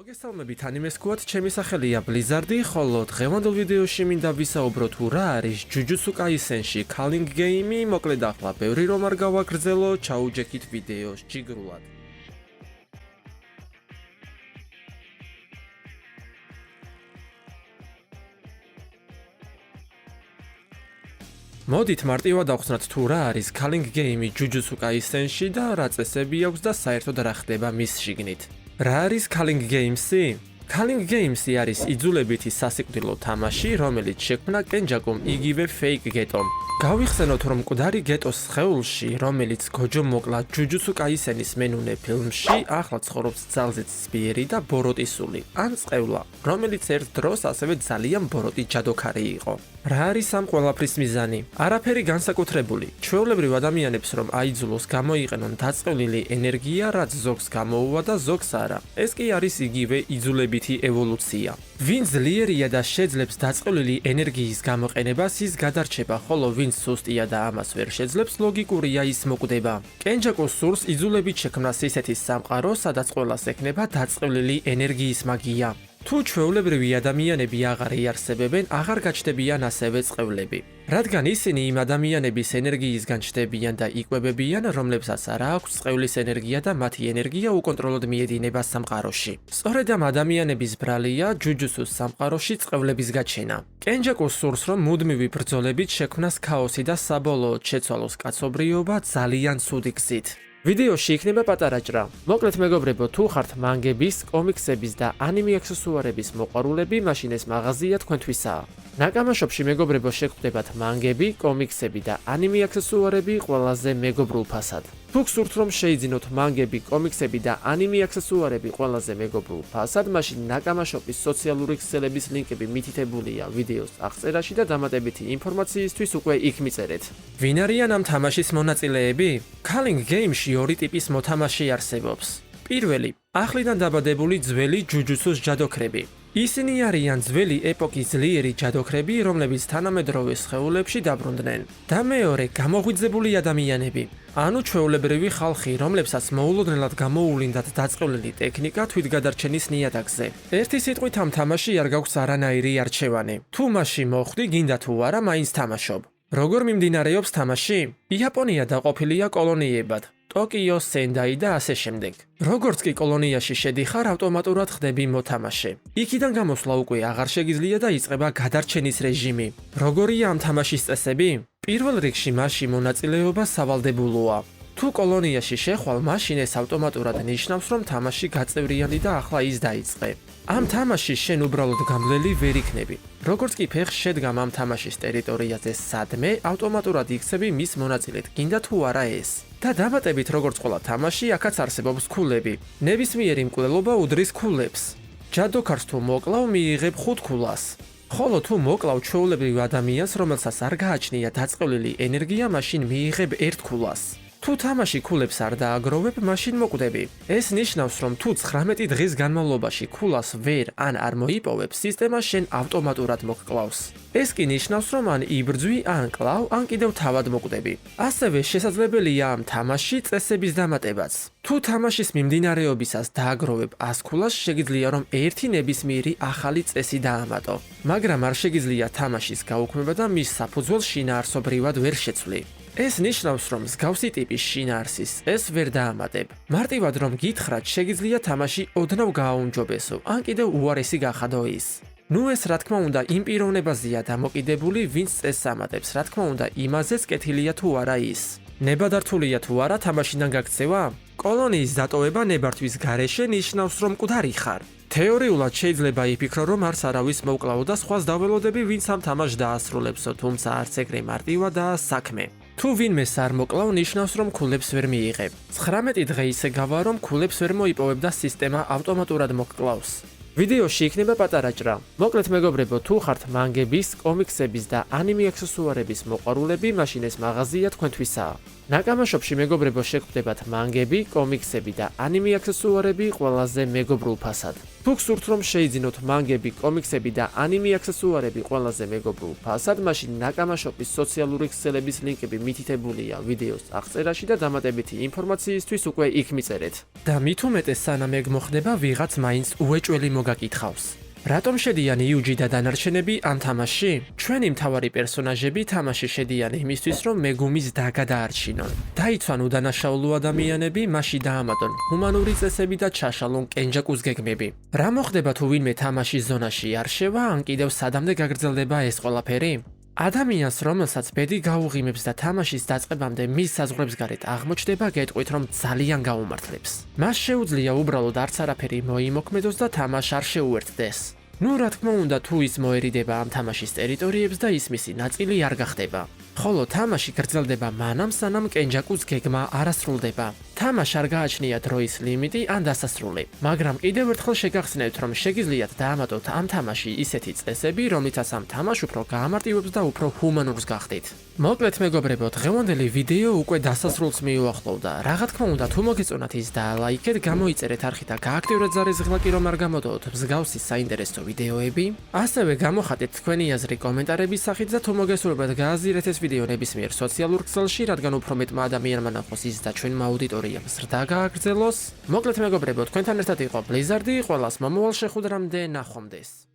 მოგესალმებით ანიმეს სკუად, ჩემი სახელია ბლიზარდი, ხოლო დღევანდელ ვიდეოში მინდა ვისაუბროთ თუ რა არის ჯუჯუცუ კაისენში Culling Game-ი, მოკლედ ახლა ბევრი რომ არ გავაგრძელო, ჩაუჯექით ვიდეოს ჯიგრულად. მოდით მარტივად დავხსნათ თუ რა არის Culling Game-ი ჯუჯუცუ კაისენში და რა წესები აქვს და საერთოდ რა ხდება მის შიგნით. რა არის Culling Games-ი? Culling Games-ი არის იძულებითი სასიკვდილო თამაში, რომელიც შექმნა კენჯაკომ იგივე Fake Getom. გავიხსენოთ, რომ მკვდარი გეტოს სხეულში, რომელიც გოჯო მოკლა ჯუჯუცუ კაისენის მენუნე ფილმში, ახლა ცხოვრობს ძალზედ ძლიერი და ბოროტისული, ან წყევლა, რომელიც ერთ დროს ასევე ძალიან ბოროტი ჯადოქარი იყო. რა არის ამ ყველაფრის მიზანი? არაფერი განსაკუთრებული. ჩვეულებრივ ადამიანებს რომ აიძულოს გამოიყენონ დაწყევლილი ენერგია, რაც ზოგს გამოუვა და ზოგს არა. ეს კი არის იგივე იძულებითი ევოლუცია. ვინ ძლიერია და შეძლებს დაწყევლილი ენერგიის გამოყენებას, ის გადარჩება, ხოლო ვინ სუსტია და ამას ვერ შეძლებს, ლოგიკურია ის მოკვდება. კენჯაკო სურს იძულებით შექმნას ისეთი სამყარო, სადაც ყველას ექნება დაწყევლილი ენერგიის მაგია. თუ ჩვეულებრივი ადამიანები აღარ იარსებებენ, აღარ გაჩნდებიან ასევე წყევლები. რადგან ისინი იმ ადამიანების ენერგიისგან ჩნდებიან და იკვებებიან, რომლებსაც არ აქვს წყევლის ენერგია და მათი ენერგია უკონტროლოდ მიედინება სამყაროში. სწორედ ამ ადამიანების ბრალია ჯუჯუცუს სამყაროში წყევლების გაჩენა. კენჯაკო სურს, რომ მუდმივი ბრძოლებით შექმნას ქაოსი და საბოლოოდ შეცვალოს კაცობრიობა ძალიან ცუდი გზით. ვიდეოში იქნება პატარა ჭრა. მოკლედ მეგობრებო, თუ ხართ მანგების, კომიქსების და ანიმე აქსესუარების მოყვარულები, მაშინ ეს მაღაზია თქვენთვისაა. ნაკამაშოპში მეგობრებო შეგხვდებათ მანგები, კომიქსები და ანიმე აქსესუარები ყველაზე მეგობრულ ფასად. თუ გსურთ რომ შეიძინოთ მანგები, კომიქსები და ანიმე აქსესუარები ყველაზე მეგობრულ ფასად, მაშინ ნაკამაშოპის სოციალური ქსელების ლინკები მითითებულია ვიდეოს აღწერაში და დამატებითი ინფორმაციისთვის უკვე იქ მიწერეთ. ვინ არიან ამ თამაშის მონაწილეები? Culling Game-ში ორი ტიპის მოთამაშე არსებობს. პირველი, ახლიდან დაბადებული ძველი ჯუჯუცუს ჯადოქრები. ისინი არიან ძველი ეპოქის ძლიერი ჯადოქრები, რომლებიც თანამედროვე სხეულებში დაბრუნდნენ. და მეორე, გამოღვიძებული ადამიანები. ანუ ჩვეულებრივი ხალხი, რომლებსაც მოულოდნელად გამოუვლინდათ დაწყევლილი ტექნიკა თვითგადარჩენის ნიადაგზე. ერთი სიტყვით ამ თამაში არ გაქვს არანაირი არჩევანი. თუ მასში მოხვდი, გინდა თუ არა, მაინც თამაშობ. როგორ მიმდინარეობს თამაში? იაპონია დაყოფილია კოლონიებად. ტოკიო, სენდაი და ასე შემდეგ. როგორც კი კოლონიაში შედიხარ, ავტომატურად ხდები მოთამაშე. იქიდან გამოსვლა უკვე აღარ შეგიძლია და იწყება გადარჩენის რეჟიმი. როგორია ამ თამაშის წესები? პირველ რიგში მასში მონაწილეობა სავალდებულოა. თუ კოლონიაში შეხვალ, მაშინ ეს ავტომატურად ნიშნავს, რომ თამაში გაწევრიანდი და ახლა ის დაიწყე. ამ თამაში შენ უბრალოდ გამლელი ვერ იქნები. როგორც კი ფეხს შედგამ ამ თამაშის ტერიტორიაზე სადმე, ავტომატურად იქცები მის მონაწილედ, გინდა თუ არა ეს. და დამატებით როგორც ყველა თამაში, აქაც არსებობს ქულები. ნებისმიერი მკვლელობა უდრის ქულებს. ჯადოქარს თუ მოკლავ, მიიღებ 5 ქულას. ხოლო თუ მოკლავ ჩვეულებრივ ადამიანს, რომელსაც არ გააჩნია დაწყევლილი ენერგია, მაშინ მიიღებ 1 ქულას. თუ თამაში ქულებს არ დააგროვებ, მაშინ მოკვდები. ეს ნიშნავს, რომ თუ 19 დღის განმავლობაში ქულას ვერ ან არ მოიპოვებ, სისტემა შენ ავტომატურად მოგკლავს. ეს კი ნიშნავს, რომ ან იბრძვი, ან კლავ, ან კიდევ თავად მოკვდები. ასევე შესაძლებელია ამ თამაში წესების დამატებაც. თუ თამაშის მიმდინარეობისას დააგროვებ 100 ქულას, შეგიძლია რომ ერთი ნებისმიერი ახალი წესი დაამატო. მაგრამ არ შეგიძლია თამაშის გაუქმება და მის საფუძველს შინაარსობრივად ვერ შეცვლი. ეს ნიშნავს, რომ მსგავსი ტიპის შინაარსის ეს ვერ დაამატებ. მარტივად რომ გითხრათ, შეგიძლია თამაში ოდნავ გააუმჯობესო, ან კიდევ უარესი გახადო ის. ნუ ეს რა თქმა უნდა იმ პიროვნებაზეა დამოკიდებული, ვინც წესს ამატებს, რა თქმა უნდა იმაზეც კეთილია თუ არა ის. ნებადართულია თუ არა თამაშიდან გაქცევა? კოლონიის დატოვება ნებართვის გარეშე ნიშნავს, რომ მკვდარი ხარ. თეორიულად შეიძლება იფიქრო, რომ არც არავის მოუკლავო და სხვას დაველოდები, ვინც ამ თამაშს დაასრულებსო, თუმცა არც ეგრე მარტივადაა საქმე. თუ ვინმეს არ მოკლავ, ნიშნავს, რომ ქულებს ვერ მიიღებ. 19 დღე ისე გავა, რომ ქულებს ვერ მოიპოვებ და სისტემა ავტომატურად მოგკლავს. ვიდეოში იქნება პატარა ჭრა. მოკლედ მეგობრებო, თუ ხართ მანგების, კომიქსების და ანიმე აქსესუარების მოყვარულები, მაშინ ეს მაღაზია თქვენთვისაა. ნაკამაშობში მეგობრებო შეგვხვდებათ მანგები, კომიქსები და ანიმე აქსესუარები ყველაზე მეგობრულ ფასად. თუ გსურთ რომ შეიძინოთ მანგები, კომიქსები და ანიმე აქსესუარები ყველაზე მეგობრულ ფასად, მაშინ ნაკამაშობის სოციალური ქსელების ლინკები მითითებულია ვიდეოს აღწერაში და დამატებითი ინფორმაციისთვის უკვე იქ მიწერეთ. და მით უმეტეს სანამ ეგ მოხდება, ვიღაც მაინც უეჭველი მოგაკითხავს. რატომ შედიან იუჯი და დანარჩენები ამ თამაშში? ჩვენი მთავარი პერსონაჟები თამაში შედიან იმისთვის, რომ მეგუმის დაგა დაარჩინონ. დაიცვან უდანაშაულო ადამიანები, მასში დაამატონ ჰუმანური წესები და ჩაშალონ კენჯაკუს გეგმები. რა მოხდება თუ ვინმე თამაშის ზონაში არ შევა, ან კიდევ სადამდე გაგრძელდება ეს ყველაფერი? ადამიანს, რომელსაც ბედი გაუღიმებს და თამაშის დაწყებამდე მის საზღვრებს გარეთ აღმოჩნდება, გეტყვით, რომ ძალიან გაუმართლებს. მას შეუძლია უბრალოდ არც არაფერი მოიმოქმედოს და თამაში არ შეუერთდეს. ნუ რა თქმა უნდა, თუ ის მოერიდება ამ თამაშის ტერიტორიებს და ის მისი ნაწილი არ გახდება. ხოლო თამაში გრძელდება მანამ, სანამ კენჯაკუს გეგმა არ ასრულდება. თამაშს არ გააჩნია დროის ლიმიტი ან დასასრული, მაგრამ კიდევ ერთხელ შეგახსენებთ, რომ შეგიძლიათ დაამატოთ ამ თამაში ისეთი წესები, რომლითაც ამ თამაშს უფრო გაამარტივებს და უფრო ჰუმანურს გახდით. მოკლედ მეგობრებო, დღევანდელი ვიდეო უკვე დასასრულს მიუახლოვდა. რა თქმა უნდა, თუ მოგეწონათ ის დაალაიქეთ, გამოიწერეთ არხი და გააქტიურეთ ზარიზღლაკი, რომ არ გამოდოთ მსგავსი საინტერესო ვიდეოები. ასევე გამოხატეთ თქვენი აზრი კომენტარების სახით და თუ მოგესურვებათ გააზიარეთ ეს ვიდეო ნებისმიერ სოციალურ ქსელში, რადგან უფრო მეტმა ადამიანმა ნახოს ის და ჩვენმა აუდიტორიამ ზრდა გააგრძელოს. მოკლედ მეგობრებო, თქვენთან ერთად იყო ბლიზარდი, ყველას მომავალ შეხვდრამდე, ნახვამდეს.